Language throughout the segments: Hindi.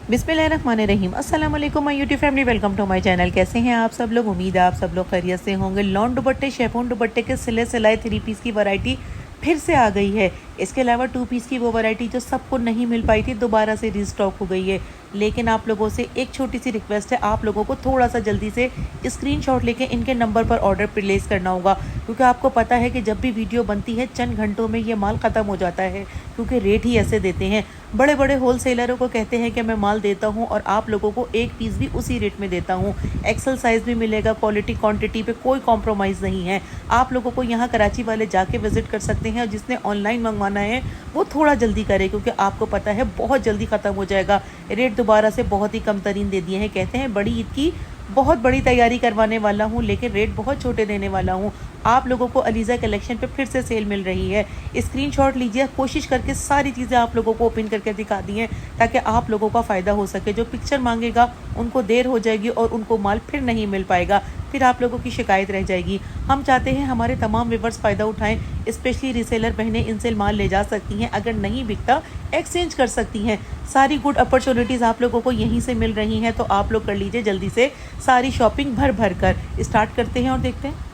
बिस्मिल्लाहिर्रहमानिर्रहीम। अस्सलाम वालेकुम my YouTube family, welcome to my channel. कैसे हैं आप सब लोग? उम्मीद है आप सब लोग खैरियत से होंगे। लॉन दुपट्टे, शेफोन दुपट्टे के सिले सिलाए 3 पीस की वैरायटी फिर से आ गई है। इसके अलावा 2 पीस की वो वैरायटी जो सबको नहीं मिल पाई थी दोबारा से रीस्टॉक हो गई है। लेकिन आप लोगों से एक छोटी सी रिक्वेस्ट है, आप लोगों को थोड़ा सा जल्दी से स्क्रीनशॉट लेके इनके नंबर पर ऑर्डर प्लेस करना होगा, क्योंकि आपको पता है कि जब भी वीडियो बनती है चंद घंटों में ये माल ख़त्म हो जाता है, क्योंकि रेट ही ऐसे देते हैं। बड़े बड़े होलसेलरों को कहते हैं कि मैं माल देता हूं और आप लोगों को एक पीस भी उसी रेट में देता हूं। एक्सेल साइज़ भी मिलेगा, क्वालिटी क्वांटिटी पे कोई कॉम्प्रोमाइज़ नहीं है। आप लोगों को यहाँ कराची वाले जाके विजिट कर सकते हैं, और जिसने ऑनलाइन मंगवाना है वो थोड़ा जल्दी करे, क्योंकि आपको पता है बहुत जल्दी ख़त्म हो जाएगा। रेट दोबारा से बहुत ही कम तरीन दे दिए हैं। कहते हैं बड़ी ईद की बहुत बड़ी तैयारी करवाने वाला हूँ, लेकिन रेट बहुत छोटे देने वाला हूँ। आप लोगों को अलीज़ा कलेक्शन पे फिर से सेल मिल रही है। स्क्रीनशॉट लीजिए, कोशिश करके सारी चीज़ें आप लोगों को ओपन करके दिखा दी हैं, ताकि आप लोगों का फ़ायदा हो सके। जो पिक्चर मांगेगा उनको देर हो जाएगी और उनको माल फिर नहीं मिल पाएगा, फिर आप लोगों की शिकायत रह जाएगी। हम चाहते हैं हमारे तमाम व्यूअर्स फ़ायदा उठाएं, स्पेशली रीसेलर बहनें इनसे माल ले जा सकती हैं। अगर नहीं बिकता एक्सचेंज कर सकती हैं। सारी गुड अपॉर्चुनिटीज़ आप लोगों को यहीं से मिल रही हैं, तो आप लोग कर लीजिए जल्दी से सारी शॉपिंग भर भर कर। स्टार्ट करते हैं और देखते हैं।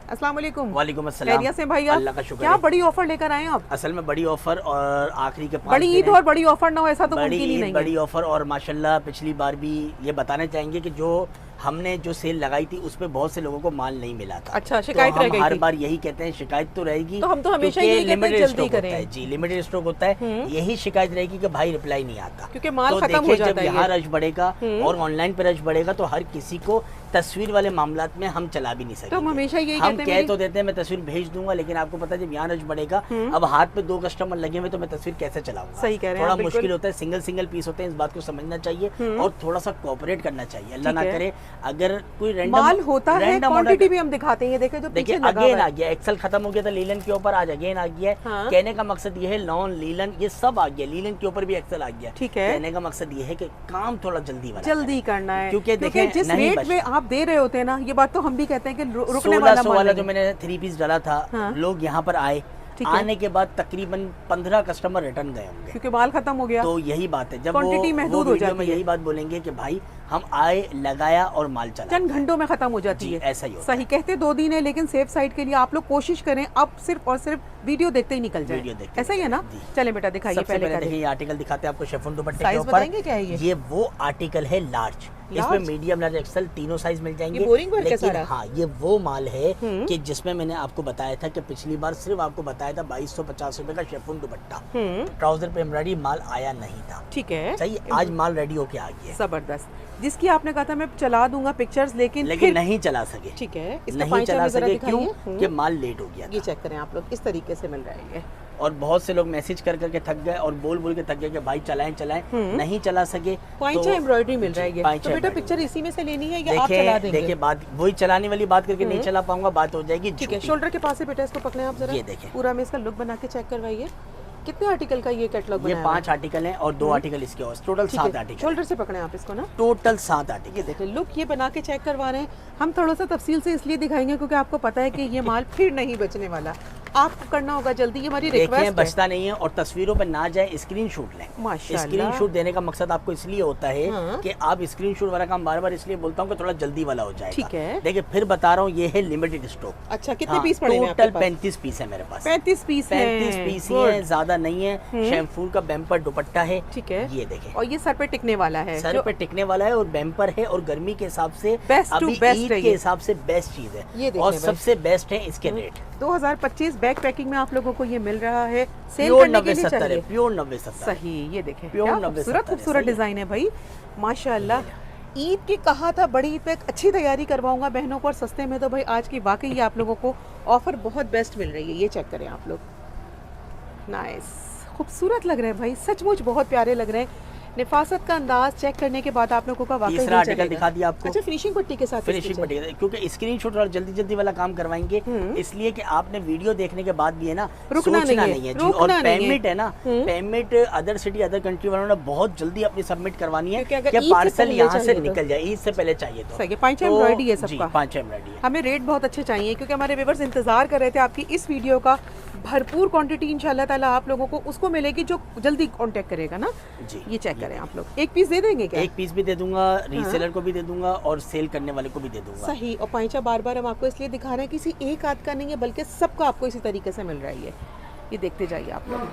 अस्सलाम वालेकुम। वालेकुम अस्सलाम। खैरियत से भाई? अल्लाह का शुक्र क्या है। बड़ी ऑफर लेकर आए हैं आप? असल में बड़ी ऑफर और आखिरी के 5 बड़ी ईद और बड़ी ऑफर ना हो ऐसा तो मुमकिन ही नहीं है। बड़ी ऑफर और माशाल्लाह पिछली बार भी ये बताना चाहेंगे कि जो हमने जो सेल लगाई थी उस पे बहुत से लोगों को माल नहीं मिला था। अच्छा, शिकायत रह गई थी। हर बार यही कहते हैं, शिकायत तो रहेगी, तो हम तो हमेशा यही कहते हैं जल्दी करें। जी, लिमिटेड स्टॉक होता है। यही शिकायत रहेगी कि भाई रिप्लाई नहीं आता, क्योंकि माल तो खत्म हो जाता है। जब यहाँ रश बढ़ेगा और ऑनलाइन पे रश बढ़ेगा तो हर किसी को तस्वीर वाले मामलात में हम चला भी नहीं सकते। तो हम हमेशा यही हम कहते हैं, कह तो देते हैं मैं तस्वीर भेज दूंगा, लेकिन आपको पता है जब यहाँ रश बढ़ेगा, अब हाथ पे 2 कस्टमर लगे हुए तो मैं तस्वीर कैसे चलाऊंगा? सही कह रहे हैं, थोड़ा मुश्किल होता है। सिंगल सिंगल पीस होते हैं, इस बात को समझना चाहिए और थोड़ा सा कोऑपरेट करना चाहिए। अल्लाह ना करे अगर कोई माल होता है, क्वांटिटी भी हम दिखाते हैं। देखिए जो पीछे लगा अगेन आ गया, एक्सेल खत्म हो गया था लीलन के ऊपर, आज अगेन आ गया है। हाँ। कहने का मकसद ये है लॉन लीलन ये सब आ गया, लीलन के ऊपर भी एक्सेल आ गया। ठीक है, कहने का मकसद ये है कि काम थोड़ा जल्दी करना है, क्योंकि देखिए जिस रेट में आप दे रहे होते हैं ना, ये बात तो हम भी कहते हैं कि रुकने वाला जो मैंने 3 पीस डाला था। हाँ। लोग यहाँ पर आए, आने के बाद तकरीबन 15 कस्टमर रिटर्न गए होंगे, क्योंकि माल खत्म हो गया। तो यही बात है, जब क्वांटिटी महदूद हो जाती है। यही बात बोलेंगे कि भाई हम आए, लगाया और माल चला, चंद घंटों में खत्म हो जाती है। ऐसा ही सही कहते 2 दिन है, लेकिन सेफ साइड के लिए आप लोग कोशिश करें अब सिर्फ और सिर्फ वीडियो देखते ही निकल जाए। ऐसा ही है ना? चले बेटा दिखाइए। पहले देखिए ये आर्टिकल दिखाते हैं आपको शिफॉन दुपट्टे के ऊपर। बताएंगे क्या है ये वो आर्टिकल है लार्ज, इसमें मीडियम, लार्ज, एक्सेल तीनों साइज मिल जाएंगे। लेकिन हाँ, ये वो माल है कि जिसमें मैंने आपको बताया था कि पिछली बार सिर्फ आपको बताया था 2250 रुपए का शिफॉन दुपट्टा, ट्राउजर पे एम्ब्रॉयडरी माल आया नहीं था। ठीक है, सही, आज माल रेडी होके आ गया। जबरदस्त, जिसकी आपने कहा था मैं चला दूंगा पिक्चर्स, लेकिन नहीं चला सके। ठीक है, नहीं चला सके क्यों? कि माल लेट हो गया। ये चेक करें आप लोग, इस तरीके से मिल रहा है। और बहुत से लोग मैसेज कर करके थक गए और बोल बोल के थक गए कि भाई चलाएं, नहीं चला सके। तो एम्ब्रॉयडरी मिल रही है, तो बेटा पिक्चर इसी में से लेनी है या आप चला देंगे? देखिए बात वही चलाने वाली बात करके नहीं चला पाऊंगा, बात हो जाएगी। ठीक है, शोल्डर के पास से बेटा इसको पकड़े आप जरा, ये देखें पूरा में इसका लुक बना के चेक करवाइए। कितने आर्टिकल का ये कैटलॉग बनाया? ये 5 आर्टिकल हैं और 2 आर्टिकल इसके और टोटल 7 आर्टिकल। शोल्डर से पकड़े आप इसको ना, टोटल 7 आर्टिकल। ये देखें लुक ये बना के चेक करवा रहे हैं हम। थोड़ा सा तफसील से इसलिए दिखाएंगे क्योंकि आपको पता है कि ये माल फिर नहीं बचने वाला, आपको करना होगा जल्दी, ये हमारी रिक्वेस्ट है। बचता नहीं है और तस्वीरों पर ना जाए, स्क्रीनशॉट लें। माशाल्लाह, स्क्रीनशॉट देने का मकसद आपको इसलिए होता है कि आप स्क्रीनशॉट वाला काम बार बार इसलिए बोलता हूँ कि थोड़ा जल्दी वाला हो जाएगा। ठीक है, देखिए फिर बता रहा हूँ, ये है लिमिटेड स्टॉक। अच्छा, कितने पीस पड़े हैं? टोटल 35 पीस है मेरे पास। 35 पीस ही है, ज्यादा नहीं है। शैम्पूर का बेम्पर दुपट्टा है। ठीक है, ये देखें, और ये सर पे टिकने वाला है, सर पे टिकने वाला है और बेम्पर है, और गर्मी के हिसाब से बेस्ट टू बेस्ट के हिसाब से बेस्ट चीज है और सबसे बेस्ट है इसके रेट। 2025 बैग पैकिंग में आप लोगों को ये मिल रहा है, सेल प्योर करने के लिए 90-70 चाहिए। प्योर 90-70 सही, ये देखें प्योर 90-70 खूबसूरत डिजाइन है भाई, माशाल्लाह। ईद की कहा था बड़ी ईद पे एक अच्छी तैयारी करवाऊंगा बहनों को और सस्ते में, तो भाई आज की वाकई आप लोगों को ऑफर बहुत बेस्ट मिल रही है। ये चेक करें आप लोग, नाइस, खूबसूरत लग रहे हैं भाई, सचमुच बहुत प्यारे लग रहे हैं। निफासत का अंदाज चेक करने के बाद आप लोगों का वाकई तीसरा आर्टिकल दिखा दिया आपको। अच्छा, फिनिशिंग पट्टी के साथ, फिनिशिंग पट्टी, क्योंकि स्क्रीनशॉट और जल्दी जल्दी वाला काम करवाएंगे, इसलिए कि आपने वीडियो देखने के बाद भी है ना, रुकना नहीं है जी। और पेमेंट है ना, payment other city other country वालों ने बहुत जल्दी अपनी सबमिट करवानी है कि पार्सल यहाँ से निकल जाए, ईद से पहले चाहिए तो। 5 एम्ब्रॉयडरी है सबका, 5 एम्ब्रॉयडरी। हमें रेट बहुत अच्छे चाहिए क्योंकि हमारे व्यूअर्स इंतजार कर रहे थे आपकी इस वीडियो का। भरपूर क्वांटिटी इंशाल्लाह ताला आप लोगों को उसको मिलेगी जो जल्दी कांटेक्ट करेगा ना। जी ये चेक करें आप लोग, एक पीस दे देंगे क्या? एक पीस भी दे दूंगा, रीसेलर को भी दे दूंगा और सेल करने वाले को भी दे दूंगा। सही। और पाइचा बार बार हम आपको इसलिए दिखा रहे हैं, किसी एक आध का नहीं है बल्कि सबका आपको इसी तरीके से मिल रहा है। ये देखते जाइए आप लोग।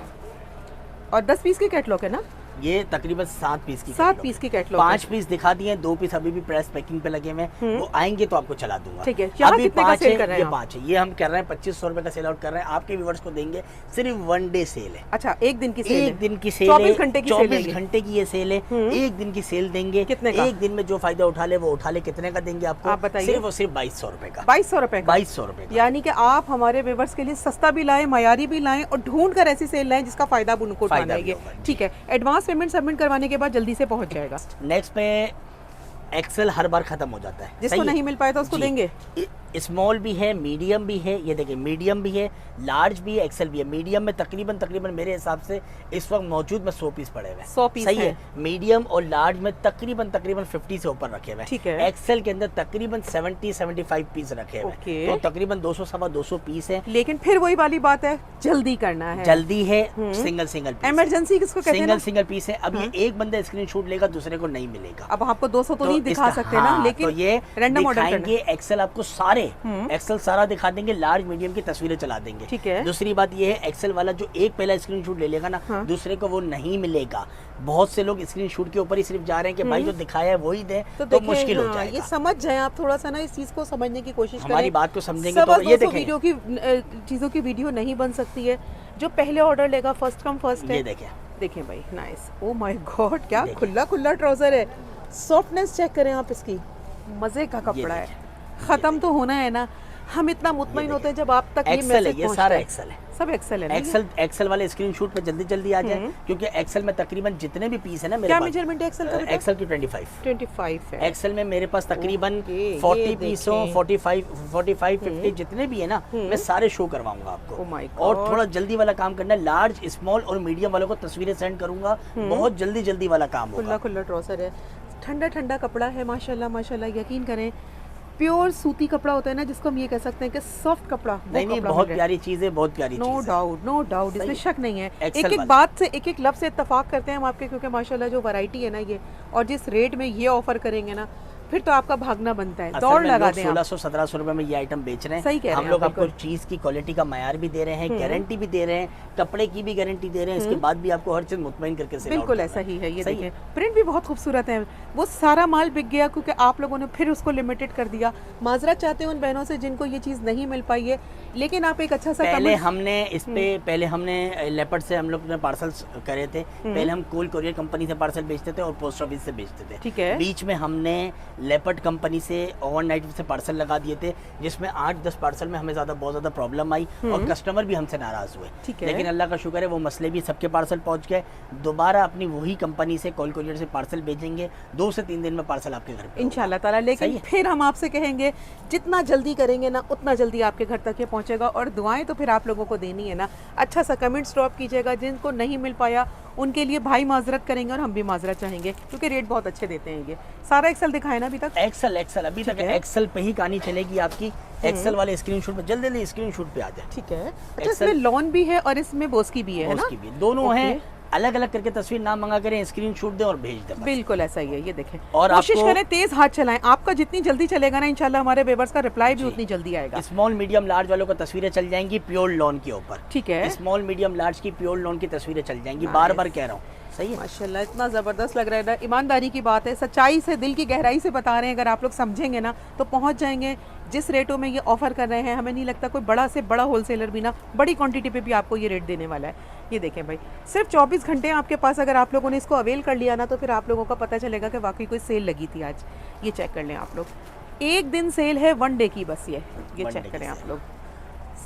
और 10 पीस की कैटलॉग है ना? ये तकरीबन 7 पीस की 7 पीस की कैटलॉग। 5 पीस दिखा दिए, 2 पीस अभी भी प्रेस पैकिंग पे लगे हुए हैं, वो आएंगे तो आपको चला दूंगा। ठीक है। यहाँ अभी कितने का 5 सेल है, कर रहे हैं ये आप? 5 है, ये हम कर रहे हैं 2500 रुपए का सेल आउट कर रहे हैं। आपके व्यूवर्स को देंगे सिर्फ 1 डे सेल है। अच्छा, एक दिन की सेल एक है। दिन की सेल 24 है, घंटे की सेल है 24 ये। घंटे की ये सेल है। एक दिन की सेल देंगे। कितने का? एक दिन में जो फायदा उठा ले वो उठा ले। कितने का देंगे आपको? आप बताइए। सिर्फ और सिर्फ 2200 रुपए का। 2200 रुपए का। 2200 रुपए का। यानी कि आप हमारे व्यूवर्स के लिए सस्ता भी लाएं, मयारी भी लाएं और ढूंढ कर ऐसी सेल लाएं जिसका फायदा अब उनको उठाना फायदा है। भी होगा। ठीक है। एडवांस पेमेंट सबमिट करवाने के बाद जल्दी से पहुंच जाएगा। नेक्स्ट पे एक्सेल हर बार खत्म हो जाता है। जिसको सही है? नहीं मिल पाए तो उसको जी। देंगे। स्मॉल भी है, मीडियम भी है, ये देखिए मीडियम भी है, लार्ज भी है, एक्सेल भी है। मीडियम में तकरीबन मेरे हिसाब से इस वक्त मौजूद में 100 पीस पड़े हुए हैं। 100 पीस सही है। है। मीडियम और लार्ज में तकरीबन 50 से ऊपर रखे हुए हैं। ठीक है। एक्सेल के अंदर तकरीबन 75 पीस रखे हुए ओके। हैं, तो तकरीबन 200 सवा 200 पीस है। लेकिन फिर वही वाली बात है, जल्दी करना है। जल्दी है, सिंगल पीस, इमरजेंसी किसको कहते हैं ना? सिंगल पीस है। अब ये एक बंदा स्क्रीनशॉट लेगा, दूसरे को नहीं मिलेगा। अब आपको 200 तो नहीं दिखा इसका- सकते ना, हाँ, लेकिन तो ये रैंडम ऑर्डर दिखाएंगे एक्सेल आपको सारे एक्सेल सारा दिखा देंगे, लार्ज मीडियम की तस्वीरें चला देंगे। ठीक है। दूसरी बात ये है, एक्सेल वाला जो एक पहला स्क्रीनशॉट ले लेगा ना, दूसरे को वो नहीं मिलेगा। बहुत से लोग स्क्रीनशॉट के ऊपर ही सिर्फ जा रहे हैं कि भाई जो दिखाया है वही दे, तो देखिए, मुश्किल हो हाँ, जाएगा। ये समझ जाए आप थोड़ा सा ना, इस चीज को समझने की कोशिश करें। हमारी बात को समझेंगे सवा तो ये 200 देखें, वीडियो की चीजों की वीडियो नहीं बन सकती है। जो पहले ऑर्डर लेगा फर्स्ट कम फर्स्ट है। ये देखें, देखिए भाई, नाइस। ओ माय गॉड, क्या देखिए। खुला खुला ट्राउजर है। सॉफ्टनेस चेक करें आप इसकी, मजे का कपड़ा है। खत्म तो होना है ना। हम इतना मुतमईन होते हैं जब आप तक ये एक्सेल है, मैसेज ये पहुंचता सारा है। एक्सेल है। सब एक्सेल है ना? एक्सेल वाले स्क्रीनशॉट पे जल्दी आ जाए, क्योंकि एक्सेल में तकरीबन जितने भी पीस है ना मेरे क्या पास, मेजरमेंट है एक्सेल का बेटा? एक्सेल की 25 25 है। एक्सेल में मेरे पास तकरीबन ओके, 40 ये पीस हो, देखें। 45 50 जितने भी है ना, मैं सारे शो करवाऊंगा आपको। Oh my और God। थोड़ा जल्दी वाला काम करना है, लार्ज स्मॉल और मीडियम वालों को तस्वीरें सेंड करूंगा। बहुत जल्दी वाला काम खुला होगा। खुला ट्राउजर है, ठंडा ठंडा कपड़ा है, माशाल्लाह माशाल्लाह। यकीन करें, प्योर सूती कपड़ा होता है ना, जिसको हम ये कह सकते हैं कि सॉफ्ट कपड़ा। नहीं, बहुत प्यारी चीज है, बहुत प्यारी नो चीज है। डाउट, नो डाउट, इसमें शक नहीं है। Excel एक वाला। बात से, एक लफ्ज से इत्तेफाक करते हैं हम आपके, क्योंकि माशाल्लाह जो वैरायटी है ना ये, और जिस रेट में ये ऑफर करेंगे ना, फिर तो आपका भागना बनता है। असल दौड़ में लगा लोग दें आप। 1600-1700 रुपए में ये आइटम बेच रहे हैं। सही कह रहे हम हैं लोग आप, आपको बिल्कुल। चीज की क्वालिटी का मायार भी दे रहे हैं, गारंटी भी दे रहे हैं, कपड़े की भी गारंटी दे रहे हैं, इसके बाद भी आपको हर चीज मुतमईन करके sell out बिल्कुल करना ऐसा ही है। ये सही देखिए, प्रिंट भी बहुत खूबसूरत है। वो सारा माल बिक गया क्योंकि आप लोगों ने फिर उसको लिमिटेड कर दिया। माजरत चाहते हैं उन बहनों से जिनको ये चीज़ नहीं मिल पाई है, लेकिन आप एक अच्छा सा पहले हमने लेपर्ड से हम लोग ने पार्सल्स करे थे। पहले हम कोल कोरियर कंपनी से पार्सल बेचते थे और पोस्ट ऑफिस से बेचते थे। ठीक है। बीच में हमने लेपर्ड कंपनी से ओवरनाइट से पार्सल लगा दिए थे, जिसमें 8-10 पार्सल में हमें बहुत ज्यादा प्रॉब्लम आई और कस्टमर भी हमसे नाराज हुए। ठीक है। लेकिन अल्लाह का शुक्र है, वो मसले भी सबके पार्सल पहुंच गए। दोबारा अपनी वही कंपनी से कोल कोरियर से पार्सल भेजेंगे, 2 से 3 दिन में पार्सल आपके घर पे इंशाल्लाह ताला। लेकिन सही है। फिर हम आपसे कहेंगे, जितना जल्दी करेंगे ना, उतना जल्दी आपके घर तक ये पहुंचेगा। और दुआएं तो फिर आप लोगों को देनी है ना। अच्छा सा कमेंट्स ड्रॉप कीजिएगा। जिनको नहीं मिल पाया उनके लिए भाई माजरत करेंगे और हम भी माजरत चाहेंगे, क्योंकि रेट बहुत अच्छे देते हैं। ये सारा एक्सेल दिखाए ना अभी तक? एक्सेल अभी तक एक्सेल पे ही कहानी चलेगी आपकी। एक्सेल वाले स्क्रीनशॉट पे जल्दी स्क्रीनशॉट पे आ जाए। ठीक है। अच्छा, इसमें लॉन भी है और इसमें बोस्की भी है ना? उसकी भी दोनों हैं। ओके। अलग अलग करके तस्वीर ना मंगा करें, स्क्रीनशॉट दें और भेज दें बस। बिल्कुल ऐसा ही है। ये देखें, और कोशिश आपको- करें तेज हाथ चलाएं। आपका जितनी जल्दी चलेगा ना, इंशाल्लाह हमारे व्यूअर्स का रिप्लाई भी उतनी जल्दी आएगा। स्मॉल मीडियम लार्ज वालों को तस्वीरें चल जाएंगी प्योर लॉन के ऊपर। ठीक है। स्मॉल मीडियम लार्ज की प्योर लॉन की तस्वीरें चल जाएंगी। बार बार कह रहा हूँ, सही है। माशाल्लाह, इतना ज़बरदस्त लग रहा है ना। ईमानदारी की बात है, सच्चाई से, दिल की गहराई से बता रहे हैं। अगर आप लोग समझेंगे ना तो पहुंच जाएंगे। जिस रेटों में ये ऑफर कर रहे हैं, हमें नहीं लगता कोई बड़ा से बड़ा होलसेलर भी ना बड़ी क्वांटिटी पे भी आपको ये रेट देने वाला है। ये देखें भाई, सिर्फ 24 घंटे आपके पास। अगर आप लोगों ने इसको अवेल कर लिया ना, तो फिर आप लोगों को पता चलेगा कि वाकई कोई सेल लगी थी आज। ये चेक कर लें आप लोग, एक दिन सेल है, 1 डे की बस। ये One चेक day करें की आप सेल। लोग।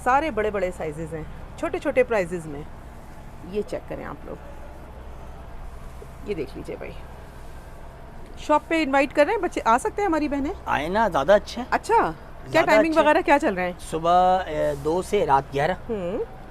सारे बड़े बड़े साइजेस हैं, छोटे छोटे प्राइजेस में। ये चेक करें आप लोग, ये देख लीजिए भाई। शॉप पे इनवाइट कर रहे हैं बच्चे, आ सकते हैं हमारी बहनें? आए ना, ज्यादा अच्छा है। अच्छा, क्या ज़्यादा टाइमिंग अच्छे। वगैरह क्या चल रहा है? सुबह 2 से रात 11।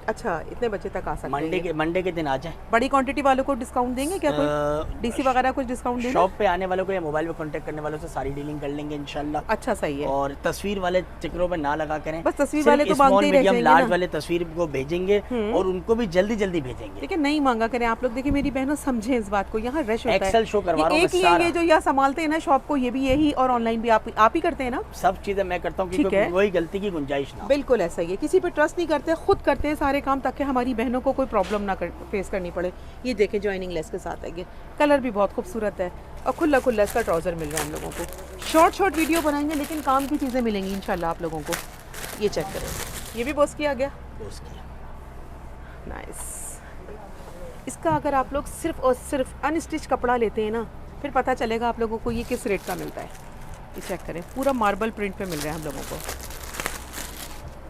अच्छा, इतने बजे तक आ सकते हैं। मंडे के दिन आ जाए। बड़ी क्वांटिटी वालों को डिस्काउंट देंगे क्या? कोई डीसी वगैरह कुछ डिस्काउंट देंगे? शॉप पे आने वालों को या मोबाइल पे कांटेक्ट करने वालों से सारी डीलिंग कर लेंगे इंशाल्लाह। अच्छा, सही है। और तस्वीर वाले चक्रों में ना लगा करें, बस तस्वीर वाले तो मांगते ही रह जाएंगे लार्ज ना। वाले तस्वीर को भेजेंगे और उनको भी जल्दी जल्दी भेजेंगे। ठीक है, नहीं मांगा करें आप लोग। देखिए मेरी बहनों, समझे इस बात को, यहाँ रश होता है। एक्सेल शो करवा रहा हूं एक ही मैं है सारा। ये जो यहाँ संभालते हैं ना शॉप को, ये भी यही, और ऑनलाइन भी आप ही करते हैं ना? सब चीजें मैं करता हूँ, ठीक क्योंकि है। कोई गलती की गुंजाइश ना हो। बिल्कुल ऐसा ही है, किसी पे ट्रस्ट नहीं करते, खुद करते हैं सारे काम ताकि हमारी बहनों को कोई प्रॉब्लम ना फेस करनी पड़े। ये देखें जॉइनिंग लेस के साथ है, ये कलर भी बहुत खूबसूरत है और खुला खुला इसका ट्राउज़र मिल रहा है हम लोगों को। शॉर्ट वीडियो बनाएंगे लेकिन काम की चीज़ें मिलेंगी इंशाल्लाह आप लोगों को। ये चेक करें, ये भी बॉस किया गया, नाइस। इसका अगर आप लोग सिर्फ और सिर्फ अनस्टिच कपड़ा लेते हैं ना, फिर पता चलेगा आप लोगों को ये किस रेट का मिलता है। ये चेक करें, पूरा मार्बल प्रिंट पे मिल रहा है हम लोगों को।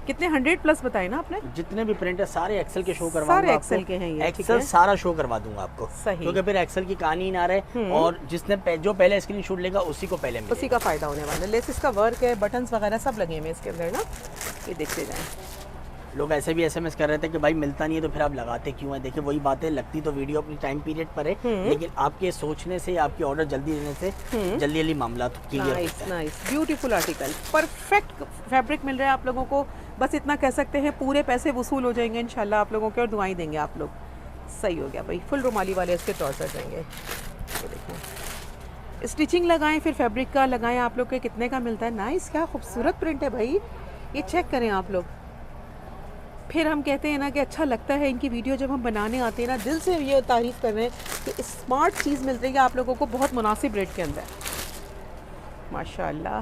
कितने 100+ बताए ना आपने? जितने भी प्रिंट है सारे एक्सेल के शो करवाऊंगा सारे आपको। एक्सेल के हैं ये, ठीक एक्सेल है। सारा शो करवा दूंगा आपको, सही। क्योंकि फिर एक्सेल की कहानी ही ना रहे और जिसने जो पहले स्क्रीनशॉट लेगा उसी को पहले मिलेगा। उसी का फ़ायदा होने वाला है। लेसिस का वर्क है, बटन्स वगैरह सब लगे हुए हैं इसके अंदर ना, ये देखते जाएं। लोग ऐसे भी SMS कर रहे थे कि भाई मिलता नहीं है तो फिर आप लगाते क्यों है। देखिए वही बात है, लगती तो वीडियो अपनी टाइम पीरियड पर है, लेकिन आपके सोचने से, आपके ऑर्डर जल्दी देने से जल्दी जल्दी मामला तो क्लियर नाइस होता है। Nice, beautiful article, perfect fabric मिल रहा है आप लोगों को। बस इतना कह सकते हैं, पूरे पैसे वसूल हो जाएंगे इंशाल्लाह आप लोगों के, और दुआएं देंगे आप लोग। सही हो गया भाई, फुल रुमाली वाले इसके ट्राउज़र जाएंगे। ये देखो, स्टिचिंग लगाएं फिर फैब्रिक का लगाएं, आप लोग के कितने का मिलता है। नाइस, क्या खूबसूरत प्रिंट है भाई, ये चेक करें आप लोग। फिर हम कहते हैं ना कि अच्छा लगता है इनकी वीडियो जब हम बनाने आते हैं ना, दिल से ये तारीफ़ कर रहे हैं कि स्मार्ट चीज़ मिल रही है आप लोगों को बहुत मुनासिब रेट के अंदर। माशाल्लाह,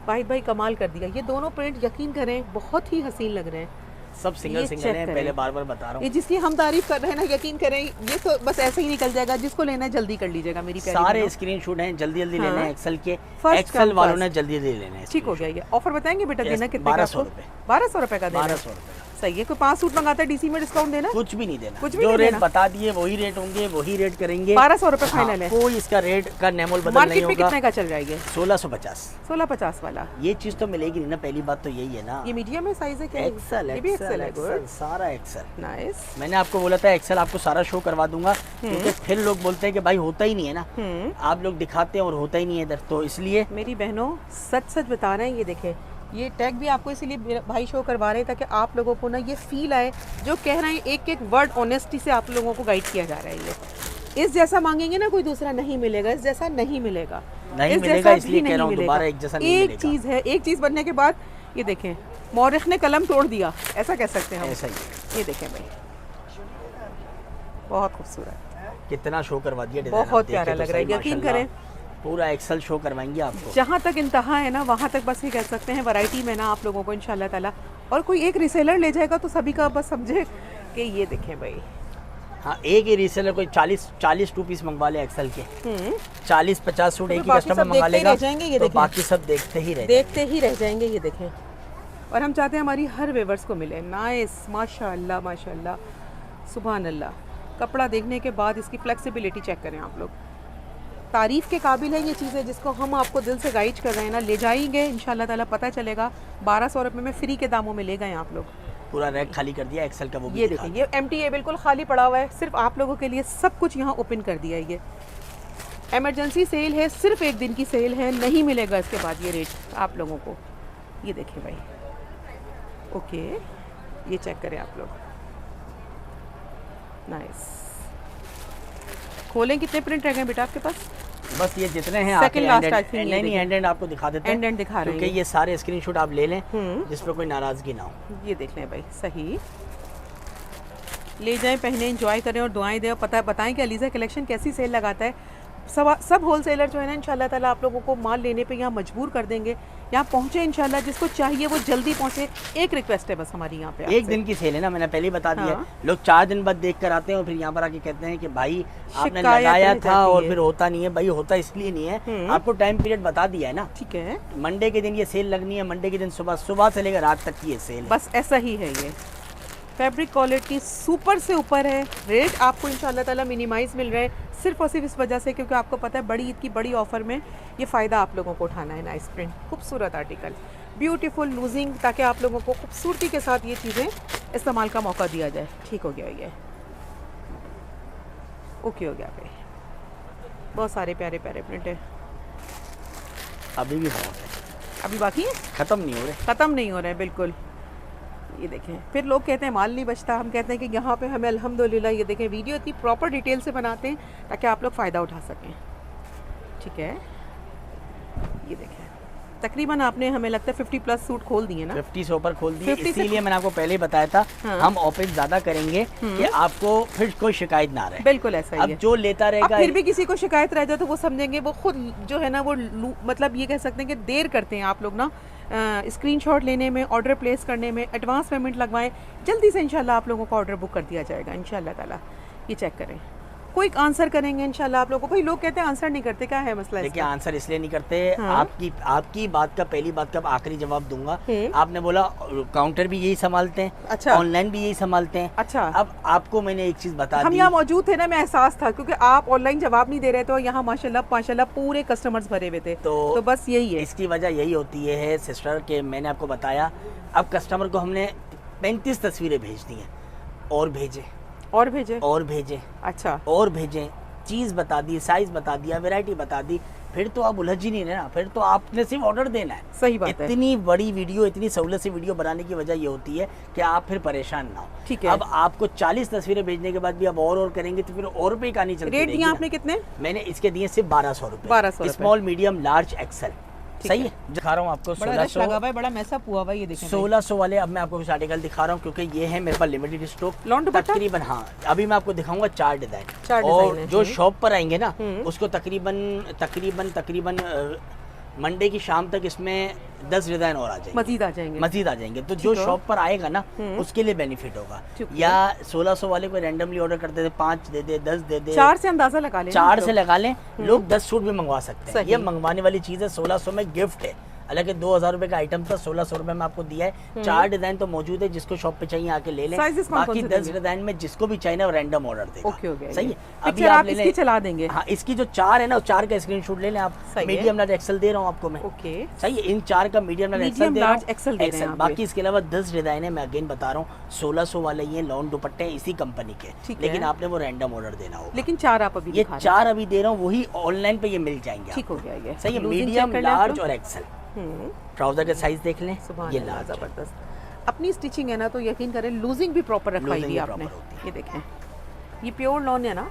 वाहिद भाई कमाल कर दिया। ये दोनों प्रिंट यकीन करें बहुत ही हसीन लग रहे हैं। सब सिंगल ये सिंगल check है, करें। पहले बार बता रहा ये हूँ। जिसकी हम तारीफ कर रहे हैं ना, यकीन करें ये तो बस ऐसे ही निकल जाएगा। जिसको लेना है जल्दी कर लीजिएगा मेरी प्यारी सारे बहनों। स्क्रीनशॉट हैं, जल्दी जल्दी हाँ। लेने हैं एक्सेल के। First एक्सेल come वालों first। ने जल्दी जल्दी लेने हैं। ठीक हो गया। ये ऑफर बताएंगे बेटा, Yes, देना कितने का? 1200 रुपए। 1200 रुपए का देना है। 1200 रुपए। सही है। कोई 5 सूट मंगाता है डीसी में डिस्काउंट देना? कुछ भी नहीं देना, कुछ भी जो नहीं रेट देना। बता दिए वही रेट होंगे, वही रेट करेंगे। 1200 रुपए फाइनल है। कोई इसका रेट का नेमोल बदल नहीं मार्केट में होगा। कितने का चल रहा है ये? 1650। 1650 वाला। ये चीज तो मिलेगी नहीं ना, पहली बात तो यही है ना। ये मीडियम है, साइज है क्या? एक्सेल ये भी एक्सेल है। एक्सेल, सारा एक्सेल। नाइस। मैंने आपको बोला था एक्सेल आपको सारा शो करवा दूंगा, क्योंकि फिर लोग बोलते हैं कि भाई होता ही नहीं है ना। आप लोग दिखाते हैं और होता ही नहीं है इधर, तो इसलिए मेरी बहनों सच सच बता रहे हैं। ये देखें, ये टैग भी आपको इसीलिए मेरा भाई शो करवा रहे हैं ताकि आप लोगों को ना ये फील आए, जो कह रहे हैं एक एक वर्ड ऑनेस्टी से आप लोगों को गाइड किया जा रहा है। ये इस जैसा मांगेंगे ना कोई दूसरा नहीं मिलेगा, इस जैसा नहीं मिलेगा, नहीं इस मिलेगा, जैसा इसलिए भी कह रहा नहीं हूँ मिलेगा। दोबारा एक जैसा नहीं एक मिलेगा। चीज़ है, एक चीज़ बनने के बाद ये देखें मौरिख ने कलम तोड़ दिया, ऐसा कह सकते हैं हम। ऐसा ही ये देखें भाई, बहुत खूबसूरत, कितना शो करवा दिया डिजाइन। बहुत आप देखें प्यारा तो लग रहा है। सही, यकीन माशाल्लाह। करें पूरा एक्सेल शो करवाएंगे आपको। जहाँ तक इंतहा है ना वहाँ तक बस ये कह सकते हैं वैरायटी में ना आप लोगों को इंशाल्लाह ताला। और कोई एक रीसेलर ले जाएगा तो सभी का बस समझे कि ये देखें भाई। हाँ, एक ही रीसेलर कोई 40 टू पीस मंगवा ले एक्सेल के, 40-50 सूट एक ही बाकी कस्टमर सब मंगा देखते ही लेगा, रह जाएंगे, ये तो देखें। बाकी सब देखते ही रह देखते ही रह जाएंगे। ये देखें, और हम चाहते हैं हमारी हर वेवर्स को मिले। नाइस, माशाल्लाह माशाल्लाह, सुभान अल्लाह। कपड़ा देखने के बाद इसकी फ्लेक्सिबिलिटी चेक करें आप लोग। तारीफ़ के काबिल है ये चीज़ें, जिसको हम आपको दिल से गाइड कर रहे हैं ना, ले जाएंगे इंशाल्लाह ताला, पता चलेगा 1200 रुपये में फ्री के दामों में ले गए आप लोग। पूरा रैक खाली कर दिया एक्सेल का, वो भी ये दिखा देखिए, ये एम्प्टी है, बिल्कुल खाली पड़ा हुआ है। सिर्फ आप लोगों के लिए सब कुछ यहाँ ओपन कर दिया है। ये इमरजेंसी सेल है, सिर्फ एक दिन की सेल है, नहीं मिलेगा इसके बाद ये रेट आप लोगों को। ये देखिए भाई, ओके, ये चेक करें आप लोग। नाइस। खोलें, कितने प्रिंट रह गए बेटा आपके पास? बस ये जितने हैं Second last I think ये नहीं देखिए। एंड आपको दिखा देते हैं, एंड दिखा रहे हैं क्योंकि ये सारे स्क्रीनशॉट आप ले लें हम्म। जिस पर कोई नाराजगी ना हो। ये देख लें भाई, सही ले जाएं, पहने, एंजॉय करें और दुआएं दें। और बताएं कि अलीज़ा कलेक्शन कैसी सेल लगाता है। सब होलसेलर जो है ना इंशाल्लाह ताला आप लोगों को माल लेने पे यहाँ मजबूर कर देंगे। यहाँ पहुँचे इंशाल्लाह, जिसको चाहिए वो जल्दी पहुँचे। एक रिक्वेस्ट है बस हमारी यहाँ पे एक दिन की सेल है ना, मैंने पहले ही बता दिया हाँ। है। लोग 4 दिन बाद देख कर आते हैं और फिर यहाँ पर आके कहते हैं कि भाई आपने शिकायत लगाया रह था जाती और है। फिर होता नहीं है। भाई होता इसलिए नहीं है, आपको टाइम पीरियड बता दिया है ना। ठीक है, मंडे के दिन ये सेल लगनी है, मंडे के दिन सुबह से लेकर रात तक की ये सेल है। बस ऐसा ही है। ये फैब्रिक क्वालिटी सुपर से ऊपर है। रेट आपको इंशाल्लाह ताला मिनिमाइज मिल रहे हैं सिर्फ और सिर्फ इस वजह से क्योंकि आपको पता है बड़ी ईद की बड़ी ऑफर में ये फ़ायदा आप लोगों को उठाना है। नाइस प्रिंट, खूबसूरत आर्टिकल। ब्यूटीफुल लूजिंग, ताकि आप लोगों को खूबसूरती के साथ ये चीज़ें इस्तेमाल का मौका दिया जाए। ठीक हो गया ये, ओके हो गया भाई। बहुत सारे प्यारे प्यारे प्रिंट है, अभी भी बहुत है, अभी बाकी है, खत्म नहीं हो रहे। ख़त्म नहीं हो रहे हैं बिल्कुल। ये देखें, फिर लोग कहते हैं माल नहीं बचता, हम कहते हैं कि यहाँ पे हमें अल्हम्दुलिल्लाह ये देखें वीडियो इतनी प्रॉपर डिटेल से बनाते हैं ताकि आप लोग फ़ायदा उठा सकें। ठीक है, ये देखें तकरीबन आपने हमें लगता है 50 प्लस सूट खोल दिए ना। 50 से ऊपर खोल दिए, 50 से इसीलिए मैंने आपको पहले ही बताया था हाँ। हम ओपन ज्यादा करेंगे कि आपको फिर कोई शिकायत ना रहे। बिल्कुल ऐसा ही अब है। जो लेता अब रहेगा, फिर भी किसी को शिकायत रह जाए तो वो समझेंगे वो खुद जो है ना वो मतलब ये कह सकते हैं कि देर करते हैं आप लोग ना स्क्रीनशॉट लेने में, ऑर्डर प्लेस करने में, एडवांस पेमेंट लगवाएं। जल्दी से इंशाल्लाह आप लोगों को ऑर्डर बुक कर दिया जाएगा इंशाल्लाह ताला। ये चेक करें, क्विक आंसर करेंगे इंशाल्लाह आप लोगों को। भाई लोग कहते हैं आंसर नहीं करते, क्या है मसला देखिए इसका? आंसर इसलिए नहीं करते, हाँ। आपकी बात का पहली बात का आखिरी जवाब दूंगा। आपने बोला काउंटर भी यही संभालते हैं, अच्छा। ऑनलाइन भी यही संभालते हैं। अच्छा। अब आपको मैंने एक चीज बता हम दी, यहाँ मौजूद थे ना, मैं एहसास था क्योंकि आप ऑनलाइन जवाब नहीं दे रहे थे और यहाँ माशाल्लाह पूरे कस्टमर्स भरे हुए थे। तो बस यही है, इसकी वजह यही होती है सिस्टर के मैंने आपको बताया, अब कस्टमर को हमने 35 तस्वीरें भेज दी हैं, और भेजे और भेजे और भेजे अच्छा और भेजें, चीज़ बता दी, साइज बता दिया, वैरायटी बता दी, फिर तो आप उलझ ही नहीं रहे ना, फिर तो आपने सिर्फ ऑर्डर देना है। सही बात है। इतनी बड़ी वीडियो, इतनी सहूलत से वीडियो बनाने की वजह ये होती है कि आप फिर परेशान ना हो। ठीक है। अब आपको 40 तस्वीरें भेजने के बाद भी आप और करेंगे तो फिर और रुपये कहानी चलती रेट रहेगी दिया ना। आपने कितने? मैंने इसके दिए सिर्फ 1200 रुपये, 1200 रुपये। Small medium large XL. ठीक सही है। है, दिखा रहा हूँ आपको बड़ा रश लगा 1600 हुआ है, बड़ा मैसअप हुआ हुआ है, ये देखें भाई। 1600 वाले अब मैं आपको कुछ आर्टिकल दिखा रहा हूँ क्योंकि ये है मेरे पास लिमिटेड स्टॉक। लॉन दुपट्टा? तकरीबन हाँ, अभी मैं आपको दिखाऊंगा 4 डिजाइन, चार और डिजाइन है। जो शॉप पर आएंगे ना उसको तकरीबन मंडे की शाम तक इसमें 10 डिजाइन और आ जाएंगे, मजीद आ जाएंगे। मजीद आ जाएंगे। तो जो है। शॉप पर आएगा ना उसके लिए बेनिफिट होगा। ठीक है। या 1600 वाले को रैंडमली ऑर्डर करते थे, 5 दे दे, 10 दे दे, 4 से अंदाजा लगा लें, 4 से लगा लें, लोग 10 सूट भी मंगवा सकते हैं। सही। ये मंगवाने वाली चीज़ है, 1600 में गिफ्ट है। हालांकि 2000 रुपए का आइटम था, 1600 रुपए में आपको दिया है। 4 डिजाइन तो मौजूद है, जिसको शॉप पे चाहिए आके ले लें। Sizes कौन-कौन बाकी से 10 देंगे? डिजाइन में जिसको भी चाहिए ना वो रैंडम ऑर्डर देगा। ओके हो गया। सही है। अभी पिक्चर आप आप ले इसकी लें, चला देंगे। हाँ इसकी जो 4 है ना, 4 का स्क्रीनशॉट ले लें आप। सही है। मीडियम लार्ज एक्सेल दे रहा हूँ आपको मैं। ओके, सही है, इन 4 का मीडियम लार्ज एक्सेल मीडियम दे रहा लार्ज एक्सेल दे रहे हैं आप बाकी इसके अलावा 10 डिजाइन है, मैं अगेन बता रहा हूँ 1600 वाले ये लॉन दुपट्टे हैं इसी कंपनी के, ठीक लेकिन है। आपने वो रैंडम ऑर्डर देना होगा। लेकिन 4 आप अभी ये दिखा रहे 4 अभी दे रहा हूँ, वही ऑनलाइन पे ये मिल जाएंगे ठीक आपको। हो गया ये। सही है, Losing मीडियम check कर लें आप लार्ज लोग। और एक्सेल। हम्म, ट्राउजर का साइज देख लें, सुभान ये अल्लाह, लार्ज है। जबरदस्त। अपनी स्टिचिंग है ना तो यकीन करें लूजिंग भी प्रॉपर रखवाई Losing दी भी आपने। proper होती है। ये देखें, ये प्योर लॉन है ना,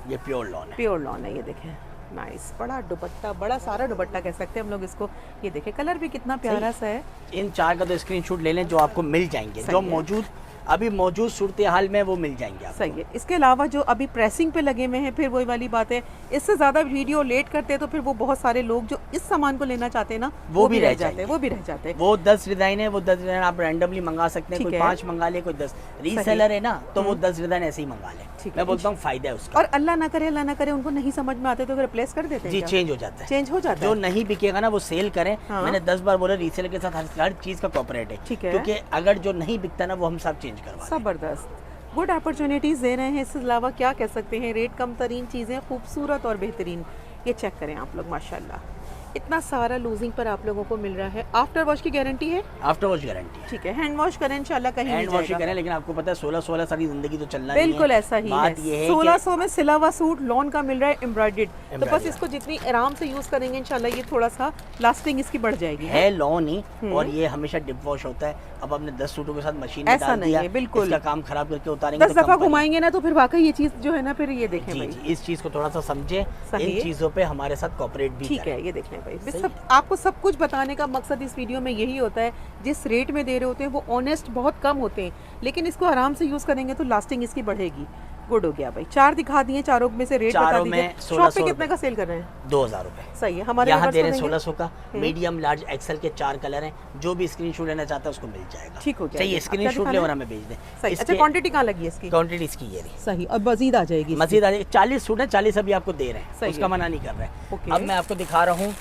ये प्योर लॉन है। प्योर लॉन है। ये देखें, नाइस, बड़ा दुपट्टा, बड़ा सारा दुपट्टा कह सकते हैं हम लोग इसको। ये देखें कलर भी कितना प्यारा सा है। इन 4 का तो स्क्रीनशॉट ले लें जो आपको मिल जाएंगे, सही जो है। मौजूद अभी मौजूद सूरत हाल में वो मिल जाएंगे आपको। सही है। इसके अलावा जो अभी प्रेसिंग पे लगे हुए हैं, फिर वही वाली बात है, इससे ज़्यादा वीडियो लेट करते हैं तो फिर वो बहुत सारे लोग जो इस सामान को लेना चाहते हैं ना वो भी रह जाते हैं, वो भी रह जाते हैं। वो 10 डिजाइन है, वो 10 डिजाइन आप रैंडमली मंगा सकते हैं। ठीक कोई है। 5 मंगा ले, कोई 10। रीसेलर है ना तो वो 10 डिजाइन ऐसे ही मंगा ले। ठीक है। मैं बोलता हूँ फायदा है उसका। और अल्लाह ना करे उनको नहीं समझ में आते तो फिर रिप्लेस कर देते हैं जी क्या? चेंज हो जाता है, चेंज हो जाता जो है। नहीं बिकेगा ना वो सेल करें। हाँ। मैंने 10 बार बोला रीसेलर के साथ हर चीज का कॉपरेट है, ठीक है। क्योंकि अगर जो नहीं बिकता ना वो हम सब चेंज करवा दें। ज़बरदस्त, गुड अपॉर्चुनिटीज़ दे रहे हैं। इसके अलावा क्या कह सकते हैं, रेट कम तरीन चीज़ें, खूबसूरत और बेहतरीन। ये चेक करें आप लोग, माशाल्लाह इतना सारा लूजिंग पर आप लोगों को मिल रहा है। आफ्टर वॉश की गारंटी है? आफ्टर वॉश गारंटी है। ठीक है, हैंड वॉश करें इंशाल्लाह, कहीं हैंड नहीं वॉश ही जाएगा। करें, लेकिन आपको पता है 1600 सारी जिंदगी तो चलना नहीं है। बिल्कुल ऐसा ही बात है। ये है 1600 में सिला हुआ सूट लॉन का मिल रहा है एम्ब्रॉयडर्ड, तो बस Embroidered। इसको जितनी आराम से यूज करेंगे इंशाल्लाह ये थोड़ा सा लास्टिंग इसकी बढ़ जाएगी। है लॉन ही, और ये हमेशा डिप वॉश होता है। अब आपने 10 सूटों के साथ मशीन में ऐसा डाल नहीं दिया, है, बिल्कुल। इसका काम खराब करके उतारेंगे 10 तो दफा company- घुमाएंगे ना तो फिर वाकई ये चीज जो है ना, फिर ये देखें जी भाई। जी, इस चीज को थोड़ा सा समझे, सही इन है। चीजों पे हमारे साथ कॉपरेट भी ठीक करें। है, ये देख लें भाई। सही सब आपको सब कुछ बताने का मकसद इस वीडियो में यही होता है, जिस रेट में दे रहे होते हैं वो ऑनेस्ट बहुत कम होते हैं, लेकिन इसको आराम से यूज करेंगे तो लास्टिंग इसकी बढ़ेगी। गुड हो गया भाई। 4 दिखा दिए, चारों में से रेट बता चारों दीजिए। में शॉप 1600 पे कितने का सेल कर रहे हैं? 2000 रुपए। सही है, हमारे यहाँ viewers दे को रहे हैं देंगे? 1600 का, मीडियम लार्ज एक्सेल के 4 कलर हैं। जो भी स्क्रीनशॉट लेना चाहता है उसको मिल जाएगा। ठीक हो गया। चाहिए ये स्क्रीनशॉट आपका ले और दिखाना हमें भेज दें। सही। अच्छा, क्वांटिटी कहाँ लगी है इसकी? क्वांटिटी इसकी ये रही। सही, और मजीद आ जाएगी। मजीद आ जाएगी। 40 सूट है, 40 अभी आपको दे रहे हैं, सही उसका है। मना नहीं कर रहे हैं। ओके। अब मैं आपको दिखा रहा हूँ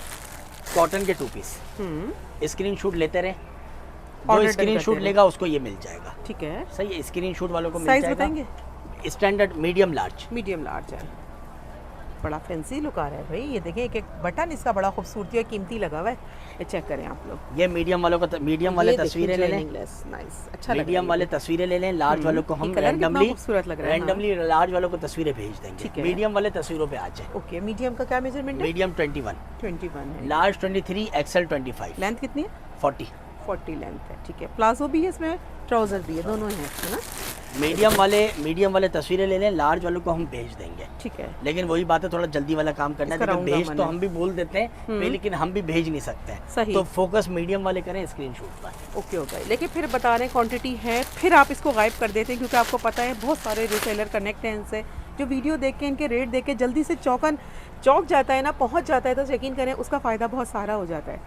कॉटन के 2 पीस। हम्म, स्क्रीनशॉट लेते रहे, Order जो done स्क्रीनशॉट करते लेगा उसको ये मिल जाएगा। ठीक है। सही है, स्क्रीनशॉट वालों को मिल साइज जाएगा। बताएंगे? Standard medium large. Medium large है। बड़ा फैंसी लुक आ रहा है भाई। ये देखें एक एक बटन इसका बड़ा खूबसूरती और कीमती लगा हुआ है। ये चेक करें आप लोग। ये मीडियम वालों को मीडियम वाले तस्वीरें ले लें, नाइस, अच्छा लग रहा है मीडियम वाले तस्वीरें ले लें। लार्ज वालों को हम कलर कितना रैंडमली खूबसूरत लग रहा है। रैंडमली लार्ज वालों को तस्वीरें भेज देंगे। ठीक है। मीडियम वाले तस्वीरों पे आ जाए। ओके, मीडियम का क्या मेजरमेंट है? मीडियम 21, 21 है। लार्ज 23, एक्सेल 25, लेंथ कितनी है? 40। 40 लेंथ है, ठीक है। प्लाजो भी है इसमें, ट्राउजर भी है, दोनों हैं, है ना? मीडियम वाले तस्वीरें ले लें, लार्ज वालों को हम भेज देंगे। ठीक है। लेकिन वही बात है, थोड़ा जल्दी वाला काम करना है। इसका देखिए राउंड भेज दामन तो है। हम भी बोल देते हैं लेकिन हम भी भेज नहीं सकते हैं। सही। तो फोकस मीडियम वाले करें स्क्रीनशॉट पर। ओके हो गए। लेकिन फिर बता रहे हैं क्वांटिटी है, फिर आप इसको गायब कर देते हैं क्योंकि आपको पता है बहुत सारे रिसेलर कनेक्ट हैं इनसे, जो वीडियो देख के इनके रेट देख के जल्दी से चौक जाता है ना, पहुंच जाता है, तो यकीन करें उसका फ़ायदा बहुत सारा हो जाता है।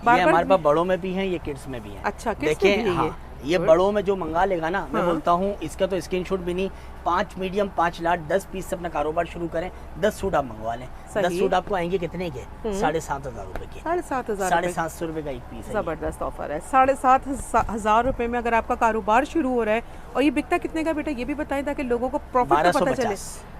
ये हमारे पास बड़ों में भी हैं, ये किड्स में भी हैं। अच्छा, किड्स में भी है हाँ, ये बड़ों में जो मंगा लेगा ना, मैं बोलता हूँ इसका तो स्क्रीनशॉट भी नहीं, 5 मीडियम 5 लार्ज 10 पीस से अपना कारोबार शुरू करें। 10 सूट आप मंगवा लें। 10 सूट आपको आएंगे कितने के? 7,500 रुपए के। 7,500 750 रुपए का एक पीस है। ज़बरदस्त ऑफर है। 7,500 रुपए में अगर आपका कारोबार शुरू हो रहा है। और ये बिकता कितने का बेटा, ये भी बताएं ताकि लोगों को प्रॉफिट का पता चले।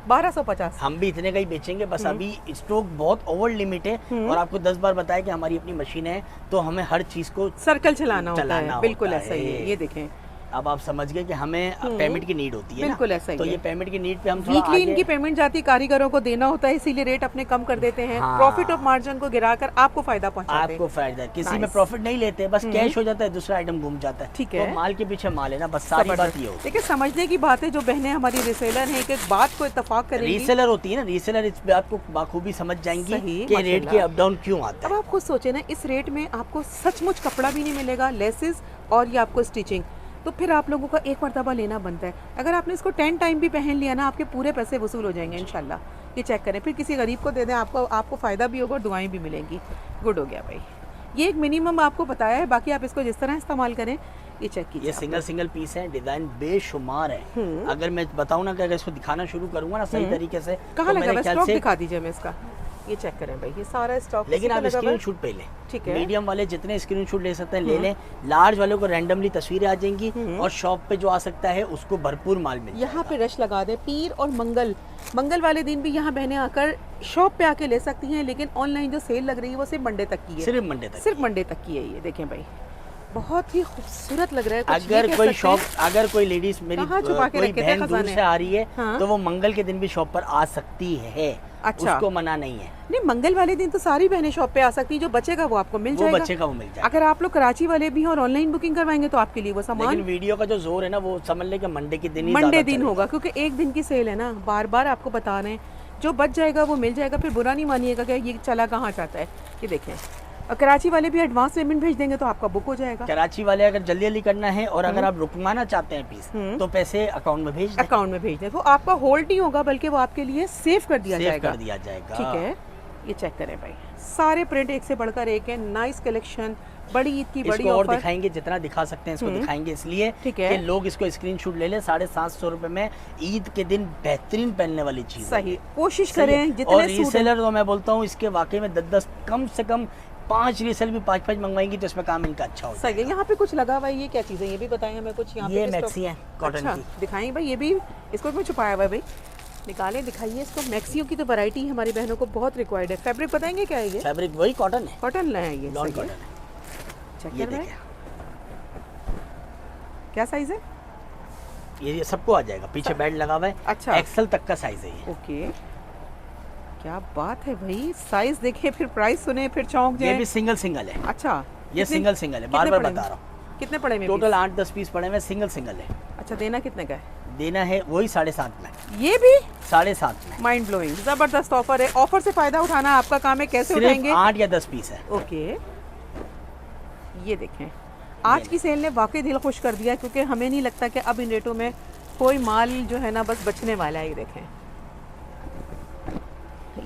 1250। हम भी इतने का ही बेचेंगे, बस अभी स्टॉक बहुत ओवर लिमिट है। और आपको 10 बार बताया कि हमारी अपनी मशीन है, तो हमें हर चीज को सर्कल चलाना होता है। बिल्कुल ऐसा ही है। ये देखें, अब आप समझ गए कि हमें पेमेंट की नीड होती है। बिल्कुल ऐसा ही तो है। ये पेमेंट की नीड पे हम थोड़ा वीकली आगे इनकी पेमेंट जाती, कारीगरों को देना होता है, इसीलिए रेट अपने कम कर देते हैं। हाँ। प्रॉफिट ऑफ मार्जिन को गिराकर आपको फायदा पहुंचाते हैं। आपको फायदा, किसी में प्रॉफिट नहीं लेते, बस कैश हो जाता है, दूसरा आइटम घूम जाता है। ठीक है। तो माल के पीछे माल है ना, बस सारी बात ये होती देखिए, समझने की बात है, जो बहनें हमारी रिसेलर हैं एक बात को इत्तेफाक है। करेंगी। रीसेलर होती है ना, रीसेलर इस बात को बाखूबी समझ जाएंगी सही, कि रेट माशाल्लाह। के अप डाउन क्यों आता अब है। आप खुद सोचे ना, इस रेट में आपको सचमुच कपड़ा भी नहीं मिलेगा, लेसेस और ये आपको स्टिचिंग, तो फिर आप लोगों का एक मरतबा लेना बनता है। अगर आपने इसको 10 टाइम भी पहन लिया ना, आपके पूरे पैसे वसूल हो जाएंगे इंशाल्लाह। ये चेक करें, फिर किसी गरीब को दे दें, आपको फ़ायदा भी होगा और दुआएं भी मिलेंगी। गुड हो गया भाई। ये एक मिनिमम आपको बताया है, बाकी आप इसको जिस तरह इस्तेमाल करें। ये चेक कीजिए। ये सिंगल पीस है, डिजाइन बेशुमार है। अगर मैं बताऊं ना कि अगर इसको दिखाना शुरू करूंगा ना सही तरीके से, कहाँ तो लगा मेरे ख्याल स्टॉक से दिखा दीजिए हमें इसका। ये चेक करें भाई, ये सारा स्टॉक लेकिन आप स्क्रीनशॉट पे लें। ठीक है। मीडियम वाले जितने स्क्रीनशॉट ले सकते हैं ले लें। लार्ज वालों को रैंडमली तस्वीरें आ जाएंगी और शॉप पे जो आ सकता है उसको भरपूर माल मिल यहाँ पे रश लगा दे। पीर और मंगल वाले दिन भी यहाँ बहनें आकर शॉप पे आके ले सकती हैं, लेकिन ऑनलाइन जो सेल लग रही है वो सिर्फ मंडे तक की है। सिर्फ मंडे तक, सिर्फ मंडे तक की है। ये देखें भाई, बहुत ही खूबसूरत लग रहा है। कुछ अगर ये कह कोई सकते शॉप, हैं। अगर कोई लेडीज मेरी कहाँ छुपा के कोई रखे थे बहन दूर खजाने? से आ रही है हाँ। तो वो मंगल के दिन भी शॉप पर आ सकती है। अच्छा। उसको मना नहीं है। नहीं, मंगल वाले दिन तो सारी बहनें शॉप पे आ सकती हैं, जो बचेगा वो आपको मिल वो जाएगा। बच्चे का वो मिल जाएगा। अगर आप लोग कराची वाले भी हैं और ऑनलाइन बुकिंग करवाएंगे तो आपके लिए वो लेकिन सामान वीडियो का जो जोर है ना, वो समझ ले कि मंडे के दिन ही मंडे ज़्यादा दिन चलेगा। होगा, क्योंकि एक दिन की सेल है ना। बार बार आपको बता रहे हैं, जो बच जाएगा वो मिल जाएगा। फिर बुरा नहीं मानिएगा कि ये चला कहाँ जाता है। ये देखें, और कराची वाले भी एडवांस पेमेंट भेज देंगे तो आपका बुक हो जाएगा। कराची वाले अगर जल्दी जल्दी करना है और अगर आप रुकवाना चाहते हैं पीस, तो पैसे अकाउंट में भेज दें। अकाउंट में भेज दें तो आपका होल्ड नहीं होगा, बल्कि वो आपके लिए सेव कर दिया सेव जाएगा। कर दिया जाएगा। ठीक है। ये चेक करें भाई, सारे प्रिंट एक से बढ़कर एक है। नाइस कलेक्शन, बड़ी ईद की बड़ी इसको और ऑफर। दिखाएंगे, जितना दिखा सकते हैं इसको दिखाएंगे, इसलिए ठीक है। कि लोग इसको स्क्रीनशॉट ले लें। 750 रुपए में ईद के दिन बेहतरीन पहनने वाली चीज। सही, कोशिश सही है। करें और जितने सूट हैं। रीसेलर तो मैं बोलता हूँ इसके वाकई में 10 कम से कम 5 रीसेल भी 5 मंगवाएंगी तो इसमें काम इनका अच्छा हो सही है। यहाँ पे कुछ लगा हुआ है, ये क्या चीज़ है, ये भी बताएं हमें कुछ। यहाँ ये पे मैक्सी है, कॉटन अच्छा, की। दिखाएं भाई, ये भी इसको भी छुपाया हुआ है भाई। निकालें, दिखाइए इसको। मैक्सियों की तो वैरायटी हमारी बहनों को बहुत रिक्वायर्ड है। फैब्रिक बताएंगे क्या है ये? फैब्रिक वही कॉटन है, कॉटन है ये। लॉन सही है। कॉटन है। चेक ये कर रहे हैं, देखिए, क्या साइज है? ये सबको आ जाएगा। पीछे बेल्ट लगा हुआ है। अच्छा। एक्सेल तक का साइज है ये। ओके, क्या बात है भाई। साइज देखें, फिर प्राइस सुने, फिर चौंक ये जाए। भी सिंगल है। अच्छा, ये कितने- सिंगल है, कितने बार बार पड़े बता में? रहा हूँ। कितने पड़े में? टोटल 8-10 पीस पड़े हुए, सिंगल है। अच्छा, देना कितने का है? देना है वही 7.5 में। ये भी 7.5 में माइंड ब्लोइंग, जबरदस्त ऑफर है। ऑफर से फायदा उठाना आपका काम है, कैसे सिर्फ उठाएंगे? 8 या 10 पीस है। ओके, ये देखें, आज की सेल ने वाकई दिल खुश कर दिया, क्योंकि हमें नहीं लगता कि अब इन रेटों में कोई माल जो है ना बस बचने वाला है। ये देखें,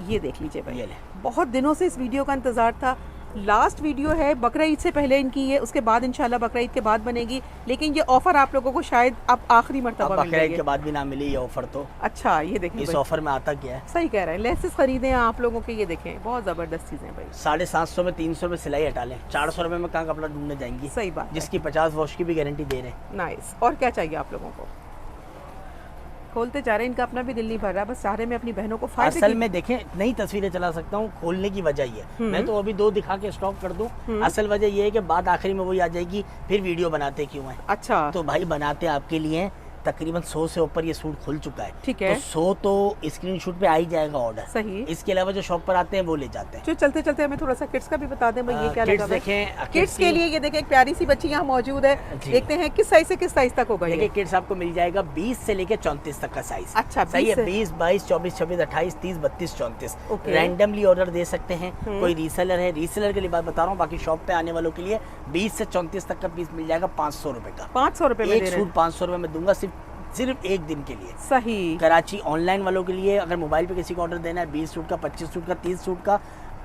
ये देख लीजिए भाई, ये ले। बहुत दिनों से इस वीडियो का इंतज़ार था। लास्ट वीडियो है बकरा ईद से पहले इनकी है, उसके बाद इंशाल्लाह बकरा ईद के बाद बनेगी। लेकिन ये ऑफर आप लोगों को शायद अब आखिरी अब मरतबा बकरा ईद मिलेगी। के बाद भी ना मिली ये ऑफर तो। अच्छा, ये देखें इस भाई, ऑफर में आता क्या है? सही कह रहे हैं। लेसेस खरीदें आप लोगों के, ये देखें बहुत ज़बरदस्त चीज़ें भाई। 750 में 300 में सिलाई हटा लें, 400 रुपए में कहाँ कपड़ा ढूंढने जाएंगी? सही बात है। जिसकी 50 वॉश की भी गारंटी दे रहे हैं। नाइस। और क्या चाहिए आप लोगों को? खोलते जा रहे हैं, इनका अपना भी दिल नहीं भर रहा, बस चाह रहे मैं अपनी बहनों को फायदे असल की। में देखें नई तस्वीरें चला सकता हूँ, खोलने की वजह ये है। मैं तो अभी 2 दिखा के स्टॉप कर दूं। असल वजह ये है कि बात आखिरी में वही आ जाएगी, फिर वीडियो बनाते क्यों है। अच्छा तो भाई बनाते आपके लिए, तकरीबन 100 से ऊपर ये सूट खुल चुका है। ठीक है। तो 100 तो स्क्रीनशॉट पे आ ही जाएगा ऑर्डर। सही। इसके अलावा जो शॉप पर आते हैं वो ले जाते हैं। जो चलते चलते हमें थोड़ा सा किड्स का भी बता दें भाई, ये क्या किड्स लगा हुआ है? देखें, किड्स के लिए ये देखें एक प्यारी सी बच्ची यहाँ मौजूद है। जी। देखते हैं किस साइज से किस साइज तक होगा देखिए ये। किड्स आपको मिल जाएगा 20 से लेके 34 तक का साइज। अच्छा, सही 20 है। से- 20, 22, 24, 26, 28, 30, 32, 34 ओके। रैंडमली ऑर्डर दे सकते हैं। कोई रीसेलर है, रीसेलर के लिए बात बता रहा हूँ, बाकी शॉप पे आने वालों के लिए 20 से 34 तक का पीस मिल जाएगा 500 रुपए का। 500 रुपए में एक दे रहे सूट हैं। 500 रुपए में दूंगा, सिर्फ एक दिन के लिए। सही। कराची ऑनलाइन वालों के लिए, अगर मोबाइल पे किसी को ऑर्डर देना है 20 सूट का, 25 सूट का, 30 सूट का,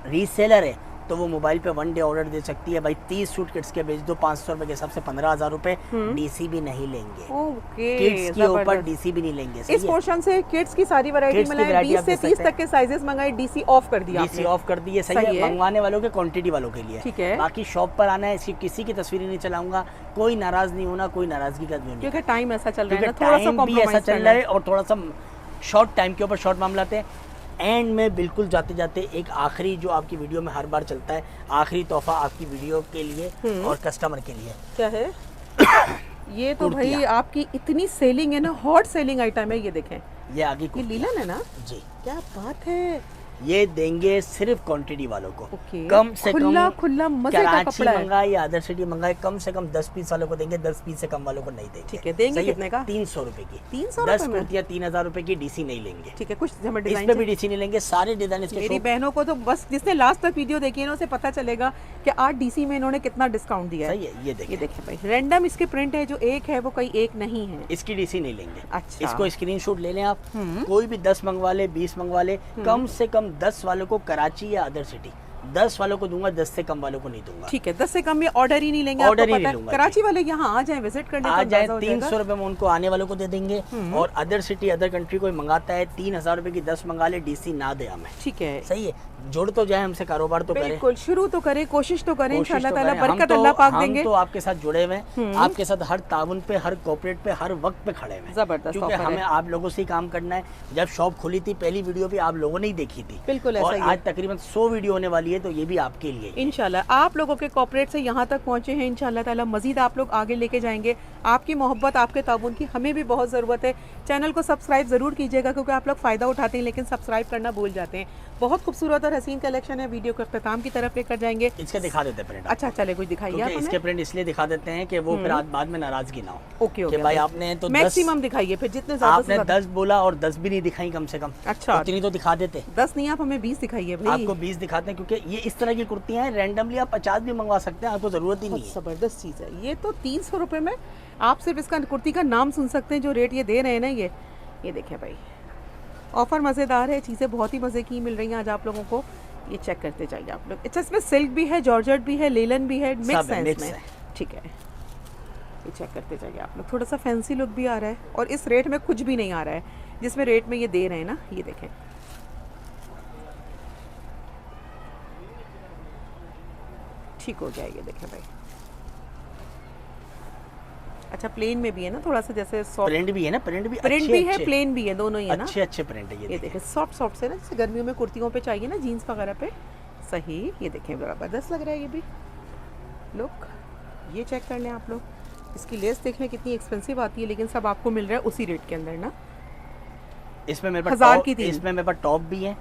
रीसेलर है तो वो मोबाइल पे 1 डे ऑर्डर दे सकती है। भाई 30 सूट किड्स के बेच दो 500 रुपए के हिसाब से 15,000 रुपए, डीसी भी नहीं लेंगे। ओके, किड्स के ऊपर जबरदस्त। डीसी भी नहीं लेंगे। इस सही है? पोर्शन से किड्स की सारी वैरायटी Kids की मिलाई, variety 20 आप से देख 30 सकते तक के साइजेस मंगाए, डीसी ऑफ कर दिया डीसी आपने। ऑफ कर दिए। सही है। मंगवाने वालों के, क्वांटिटी वालों के लिए। ठीक है। बाकी शॉप पर आना है, इसकी किसी की तस्वीरें नहीं चलाऊंगा, कोई नाराज नहीं होना, कोई नाराजगी का जो नहीं, क्योंकि टाइम ऐसा चल रहा है ना, क्योंकि थोड़ा सा टाइम भी ऐसा कॉम्प्रोमाइज चल रहा है और थोड़ा सा शॉर्ट टाइम के ऊपर शॉर्ट मामला हैं। एंड में बिल्कुल जाते जाते एक आखिरी जो आपकी वीडियो में हर बार चलता है, आखिरी तोहफा आपकी वीडियो के लिए और कस्टमर के लिए। क्या है ये तो भाई कुर्तियाँ। आपकी इतनी सेलिंग है ना, हॉट सेलिंग आइटम है ये देखें। ये आगे ये कुर्तियाँ। लीलन है ना, जी, क्या बात है। ये देंगे सिर्फ क्वांटिटी वालों को। ओके। कम से खुला कम खुला मजे का कराची कपड़ा है। मंगाए या अदर सिटी मंगाए, कम से कम 10 पीस वालों को देंगे, 10 पीस से कम वालों को नहीं देंगे। ठीक है, देंगे सही है? कितने का? 300 रुपए की। 300 10 रुपए में? कुर्तियाँ 3000 रुपए की, डीसी नहीं लेंगे। ठीक है, कुछ हमें इस डिजाइन पे भी डीसी नहीं लेंगे, सारे डिजाइन इसके मेरी शॉप- बहनों को तो बस जिसने लास्ट तक वीडियो देखी है ना, उसे पता चलेगा कि आज डीसी में इन्होंने कितना डिस्काउंट दिया है। सही है। ये ये देखिए, देखिए भाई, रैंडम इसके प्रिंट है, जो एक है वो कहीं एक नहीं है। इसकी डीसी नहीं लेंगे। अच्छा। इसको स्क्रीनशॉट ले लें आप, कोई भी 10 मंगवा ले, 20 मंगवा ले, कम से कम 10 वालों को कराची या अदर सिटी, 10 वालों को दूंगा, 10 से कम वालों को नहीं दूंगा। ठीक है, 10 से कम ये ऑर्डर ही नहीं लेंगे। ऑर्डर आपको ही पता नहीं है, लूंगा, कराची जी। वाले यहाँ आ जाए, विजिट करने आ का जाए, अंदाजा हो जाएगा। 300 रुपए में उनको आने वालों को दे देंगे। और अदर सिटी अदर कंट्री कोई मंगाता है 3000 रुपए की 10 मंगा ले, डीसी ना दे हमें। ठीक है, सही है। जुड़ तो जाए हमसे, कारोबार तो करें, बिल्कुल शुरू तो करें, कोशिश तो करें, कोशिश इंशाल्लाह तो ताला करें। हम बरकत तो- अल्लाह पाक हम देंगे। तो आपके साथ जुड़े हुए हैं, आपके साथ हर ताउन पे, हर कोऑपरेट पे, हर वक्त पे खड़े हुए हैं। जबरदस्त क्योंकि ऑफर है। हमें आप लोगों से ही काम करना है। जब शॉप खुली थी पहली वीडियो भी आप लोगों ने ही देखी थी, बिल्कुल ऐसा और ही है। आज तकरीबन 100 वीडियो होने वाली है, तो ये भी आपके लिए ही है। इंशाल्लाह आप लोगों के कॉपरेट से यहाँ तक पहुँचे हैं, इंशाल्लाह ताला मजीद आप लोग आगे लेके जाएंगे। आपकी मोहब्बत, आपके ताबून की हमें भी बहुत ज़रूरत है। चैनल को सब्सक्राइब ज़रूर कीजिएगा, क्योंकि आप लोग फ़ायदा उठाते हैं लेकिन सब्सक्राइब करना भूल जाते हैं। बहुत खूबसूरत और हसीन कलेक्शन है, वीडियो को अख्ताम की तरफ लेकर जाएंगे। इसके दिखा देते प्रिंट। अच्छा चले, कुछ दिखाइए आप क्योंकि हमें। इसके प्रिंट इसलिए दिखा देते हैं कि वो फिर बाद में नाराजगी ना हो। ओके कि भाई आपने तो 10 मैक्सिमम दिखाइए, फिर जितने ज़्यादा से आपने ज़्यादा। 10 बोला और 10 भी नहीं दिखाई कम से कम। अच्छा। उतनी तो दिखा देते। 10 नहीं, आप हमें 20 दिखाइए भाई। आपको 20 दिखाते हैं, क्योंकि ये इस तरह की कुर्तियां हैं, रैंडमली आप 50 भी मंगवा सकते हैं, आपको जरूरत ही नहीं बहुत है। ज़बरदस्त चीज़ है ये तो। 300 रुपये में आप सिर्फ इसका कुर्ती का नाम सुन सकते हैं, जो रेट ये दे रहे हैं ना। ये देखें भाई, ऑफर मज़ेदार है, चीज़ें बहुत ही मज़े की मिल रही हैं आज आप लोगों को। ये चेक करते जाइए आप लोग। अच्छा, इसमें सिल्क भी है, जॉर्जेट भी है, लेलन भी है, मिक्स सब है, है मिक्स इसमें। है। ठीक है, ये चेक करते जाइए आप लोग। थोड़ा सा फैंसी लुक भी आ रहा है, और इस रेट में कुछ भी नहीं आ रहा है जिसमें रेट में ये दे रहे हैं ना। ये देखें, ठीक हो गया। ये देखें भाई, अच्छा प्लेन में भी है ना, थोड़ा सा जैसे सॉफ्ट प्रिंट भी है ना, प्रिंट भी प्रिंट अच्छे भी है, अच्छे, प्लेन भी है, दोनों ही है ना। अच्छे अच्छे प्रिंट है। ये ये देखिए, देखें, सॉफ्ट सॉफ्ट से ना, जैसे गर्मियों में कुर्तियों पे चाहिए ना, जीन्स वगैरह पे। सही, ये देखें ज़बरदस्त लग रहा है ये भी लुक। ये चेक कर लें आप लोग। इसकी लेस देखें कितनी एक्सपेंसिव आती है, लेकिन सब आपको मिल रहा है उसी रेट के अंदर ना। इसमें मेरे पास 1000 टॉप- की 3। इसमें मेरे पास टॉप भी है,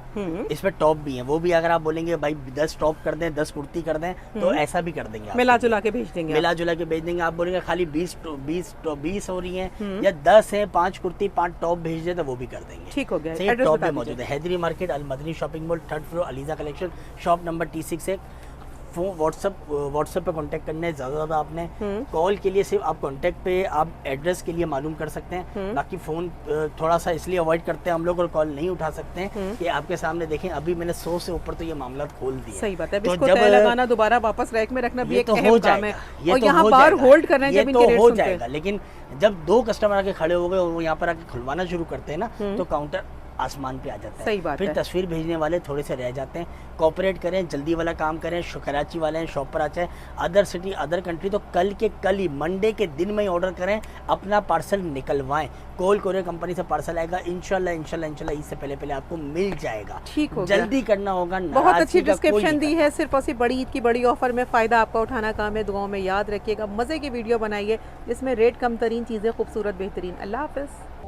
इसमें टॉप भी है। वो भी अगर आप बोलेंगे भाई 10 टॉप कर दें, 10 कुर्ती कर दें, तो ऐसा भी कर देंगे। मिला जुला के भेज देंगे आप। मिला जुला के भेज देंगे। आप बोलेंगे खाली 20 हो रही हैं या 10 है, 5 कुर्ती 5 टॉप भेज दे, तो वो भी कर देंगे। ठीक हो गया। सही, एड्रेस टॉप बता भी मौजूद दीजिए। है। Haidari market, Almadani shopping mall, 3rd floor, Aliza collection, shop number T6 है। फोन व्हाट्सएप पे कांटेक्ट करना है ज़्यादा आपने। कॉल के लिए सिर्फ आप कांटेक्ट पे आप एड्रेस के लिए मालूम कर सकते हैं। बाकी फ़ोन थोड़ा सा इसलिए अवॉइड करते हैं हम लोग, और कॉल नहीं उठा सकते हैं कि आपके सामने देखें। अभी मैंने 100 से ऊपर तो ये मामला खोल दिए। सही बात है। अब तो इसको जब तय लगाना, दोबारा वापस रैक में रखना भी ये एक तो अहम हो काम है। जाएगा, और तो यहाँ हो बार जाएगा। होल्ड करना है ये जब तो इनके रेट हो सुनते हैं। जाएगा। लेकिन जब 2 कस्टमर आके खड़े हो गए और वो यहाँ पर आके खुलवाना शुरू करते हैं ना, तो काउंटर आसमान पे आ जाता है। सही बात फिर है। तस्वीर भेजने वाले थोड़े से रह जाते हैं। कोऑपरेट करें, जल्दी वाला काम करें। कराची वाले हैं, शॉप पर आ जाए, अदर सिटी अदर कंट्री तो कल के कल ही मंडे के दिन में ही ऑर्डर करें, अपना पार्सल निकलवाएं। कोल कोरियर कंपनी से पार्सल आएगा, इंशाल्लाह इससे पहले आपको मिल जाएगा। ठीक हो गया। जल्दी करना होगा। बहुत अच्छी नाराज़गी का कोई डिस्क्रिप्शन दी दिक्कत है। सिर्फ और सिर्फ बड़ी ईद की बड़ी ऑफर में फ़ायदा आपका उठाना काम है। दुआओं में याद रखिएगा। मज़े की वीडियो बनाइए जिसमें रेट कम तरीन, चीज़ें खूबसूरत बेहतरीन। अल्लाह हाफ़िज़।